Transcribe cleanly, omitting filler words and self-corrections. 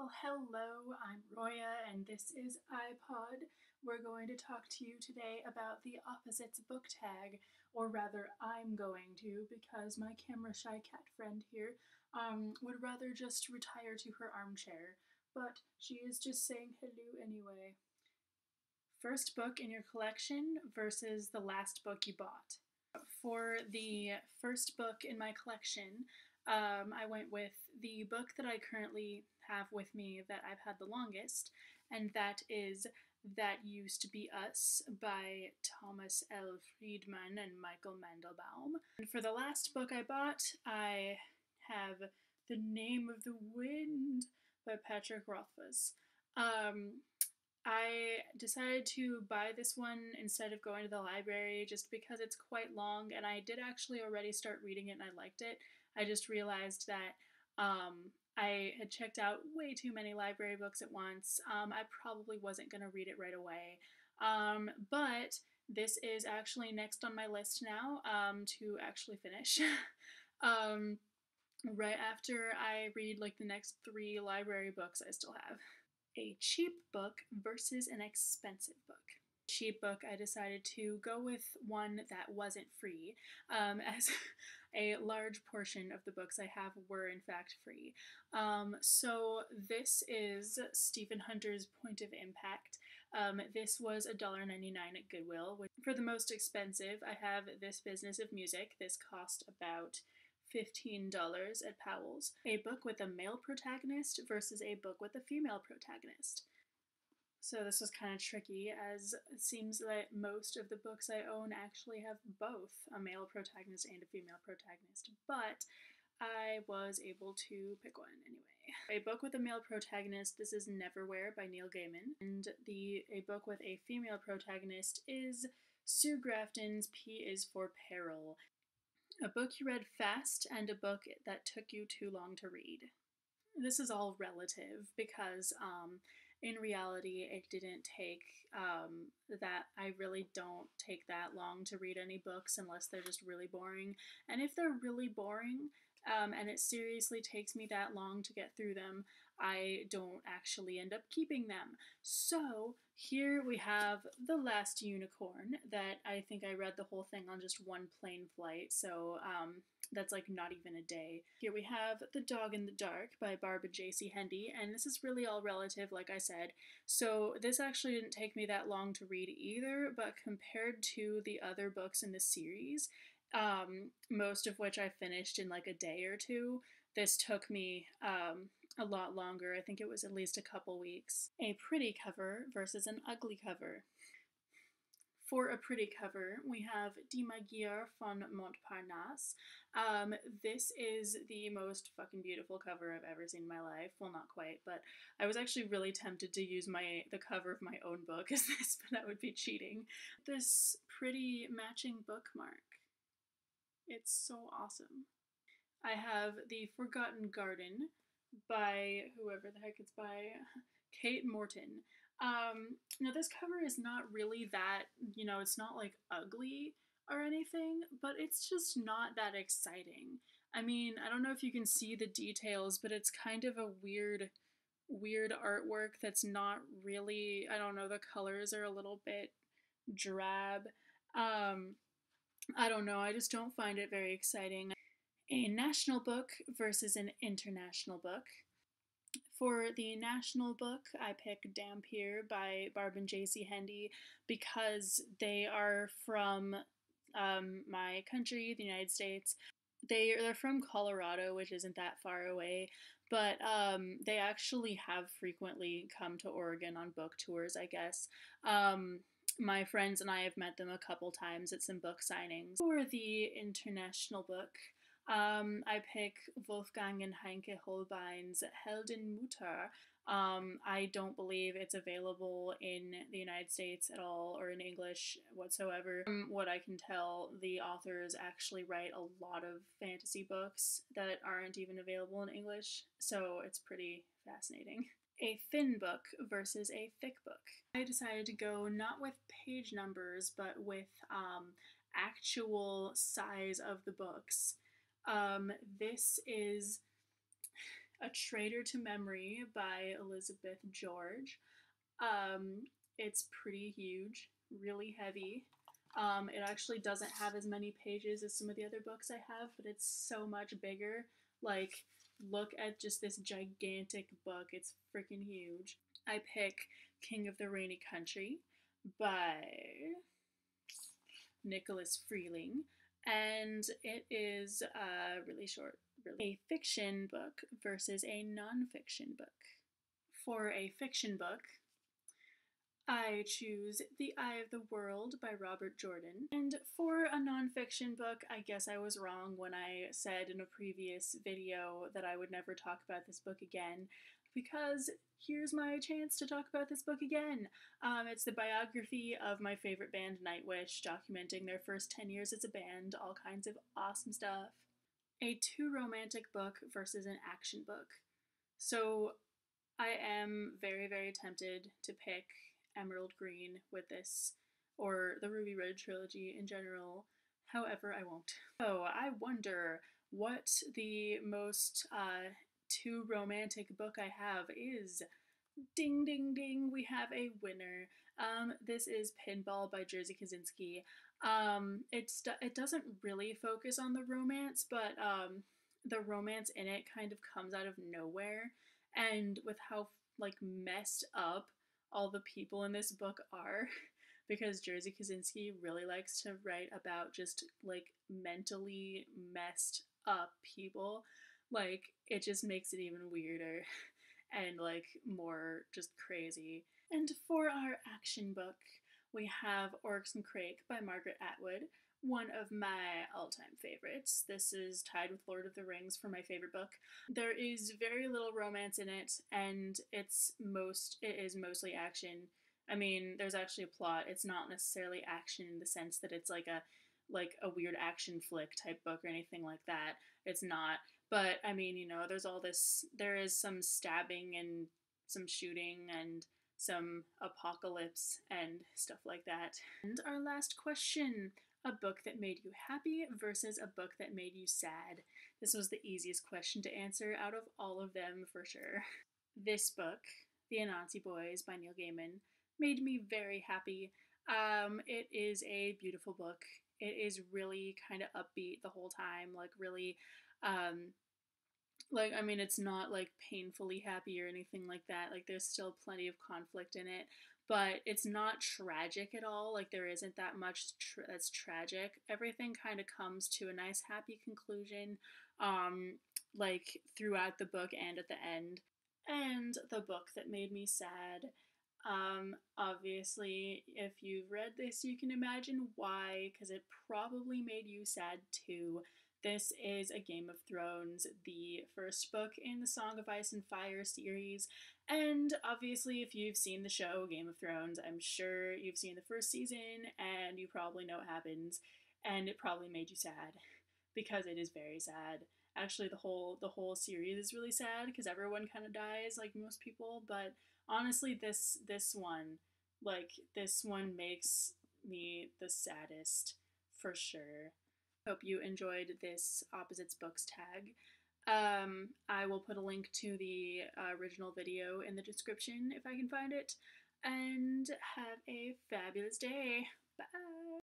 Well, hello, I'm Roya, and this is iPod. We're going to talk to you today about the opposites book tag, or rather, I'm going to, because my camera shy cat friend here would rather just retire to her armchair, but she is just saying hello anyway. First book in your collection versus the last book you bought. For the first book in my collection, I went with the book that I currently have with me that I've had the longest, and that is That Used to Be Us by Thomas L. Friedman and Michael Mandelbaum. And for the last book I bought, I have The Name of the Wind by Patrick Rothfuss. I decided to buy this one instead of going to the library just because it's quite long, and I did actually already start reading it and I liked it. I just realized that I had checked out way too many library books at once. I probably wasn't going to read it right away. But this is actually next on my list now to actually finish. Right after I read like the next 3 library books I still have. A cheap book versus an expensive book. Cheap book, I decided to go with one that wasn't free, as a large portion of the books I have were in fact free. So this is Stephen Hunter's Point of Impact. This was $1.99 at Goodwill. For the most expensive, I have This Business of Music. This cost about $15 at Powell's. A book with a male protagonist versus a book with a female protagonist. So this was kind of tricky, as it seems that most of the books I own actually have both a male protagonist and a female protagonist, but I was able to pick one anyway. A book with a male protagonist, this is Neverwhere by Neil Gaiman, and a book with a female protagonist is Sue Grafton's P is for Peril. A book you read fast and a book that took you too long to read. This is all relative because in reality it didn't take I really don't take that long to read any books unless they're just really boring. And if they're really boring and it seriously takes me that long to get through them, I don't actually end up keeping them. So here we have The Last Unicorn that I think I read the whole thing on just one plane flight, so that's like not even a day. Here we have The Dog in the Dark by Barbara J.C. Hendy, and this is really all relative, like I said. So this actually didn't take me that long to read either, but compared to the other books in the series, most of which I finished in like a day or two, this took me a lot longer. I think it was at least a couple weeks. A pretty cover versus an ugly cover. For a pretty cover, we have Die Magier von Montparnasse. This is the most fucking beautiful cover I've ever seen in my life. Well, not quite, but I was actually really tempted to use the cover of my own book as this, but that would be cheating. This pretty matching bookmark. It's so awesome. I have The Forgotten Garden by whoever the heck it's by, Kate Morton. Now this cover is not really that, it's not like ugly or anything, but it's just not that exciting. I mean, I don't know if you can see the details, but it's kind of a weird artwork that's not really, I don't know, the colors are a little bit drab. I don't know, I just don't find it very exciting. A national book versus an international book. For the national book, I pick Dampier by Barb and J.C. Hendy because they are from my country, the United States. They're from Colorado, which isn't that far away, but they actually have frequently come to Oregon on book tours, I guess. My friends and I have met them a couple times at some book signings. For the international book, I pick Wolfgang and Heinke Holbein's Heldenmutter. I don't believe it's available in the United States at all or in English whatsoever. From what I can tell, the authors actually write a lot of fantasy books that aren't even available in English, so it's pretty fascinating. A thin book versus a thick book. I decided to go not with page numbers, but with actual size of the books. This is A Traitor to Memory by Elizabeth George. Um, it's pretty huge, really heavy. It actually doesn't have as many pages as some of the other books I have, but it's so much bigger. Like, look at just this gigantic book. It's freaking huge. I pick King of the Rainy Country by Nicholas Freeling, and it is really short, really. A fiction book versus a nonfiction book. For a fiction book, I choose The Eye of the World by Robert Jordan. And for a nonfiction book, I guess I was wrong when I said in a previous video that I would never talk about this book again, because here's my chance to talk about this book again. It's the biography of my favorite band, Nightwish, documenting their first 10 years as a band, all kinds of awesome stuff. A too romantic book versus an action book. So I am very, very tempted to pick Emerald Green with this, or the Ruby Red trilogy in general. However, I won't. So I wonder what the most too romantic book I have is. Ding, ding, ding, we have a winner. This is Pinball by Jerzy Kosinski. It doesn't really focus on the romance, but the romance in it kind of comes out of nowhere, and with how like messed up all the people in this book are, because Jerzy Kosinski really likes to write about just like mentally messed up people. Like, it just makes it even weirder and like more just crazy. And for our action book, we have Oryx and Crake by Margaret Atwood, one of my all-time favorites. This is tied with Lord of the Rings for my favorite book. There is very little romance in it, and it is mostly action. I mean, there's actually a plot. It's not necessarily action in the sense that it's like a weird action flick type book or anything like that. It's not. But I mean, there's all this, there is some stabbing and some shooting and some apocalypse and stuff like that. And our last question, a book that made you happy versus a book that made you sad. This was the easiest question to answer out of all of them for sure. This book, The Anansi Boys by Neil Gaiman, made me very happy. It is a beautiful book. It is really kind of upbeat the whole time, like really, I mean, it's not like painfully happy or anything like that. Like, there's still plenty of conflict in it, but it's not tragic at all. Like, there isn't that much that's tragic. Everything kind of comes to a nice happy conclusion, like throughout the book and at the end. And the book that made me sad, obviously, if you've read this, you can imagine why, because it probably made you sad too. This is A Game of Thrones, the first book in the Song of Ice and Fire series. And obviously, if you've seen the show Game of Thrones, I'm sure you've seen the first season and you probably know what happens. And it probably made you sad, because it is very sad. Actually, the whole series is really sad because everyone kind of dies, like most people. But honestly, this one makes me the saddest for sure. Hope you enjoyed this Opposites Books tag. I will put a link to the original video in the description if I can find it. And have a fabulous day. Bye!